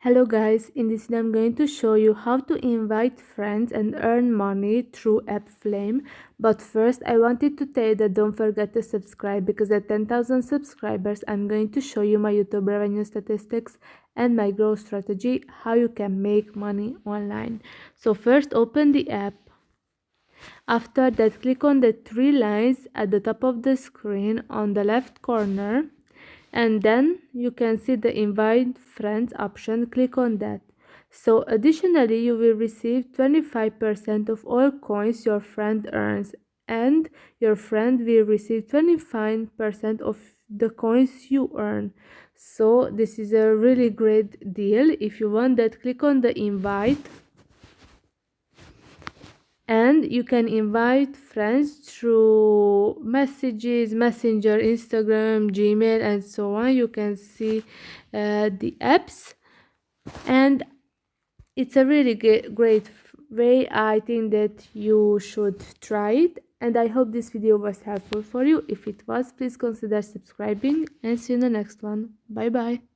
Hello guys, in this video I'm going to show you how to invite friends and earn money through AppFlame. But first I wanted to tell you that don't forget to subscribe, because at 10,000 subscribers I'm going to show you my YouTube revenue statistics and my growth strategy, how you can make money online. So first open the app. After that, click on the three lines at the top of the screen on the left corner, and then you can see the invite friends option. Click on that. So additionally, you will receive 25% of all coins your friend earns, and your friend will receive 25% of the coins you earn. So this is a really great deal. If you want that, click on the invite, and you can invite friends through messages, messenger, Instagram, Gmail, and so on. You can see the apps, and it's a really great way. I think that you should try it, and I hope this video was helpful for you. If it was, please consider subscribing, and see you in the next one. Bye bye.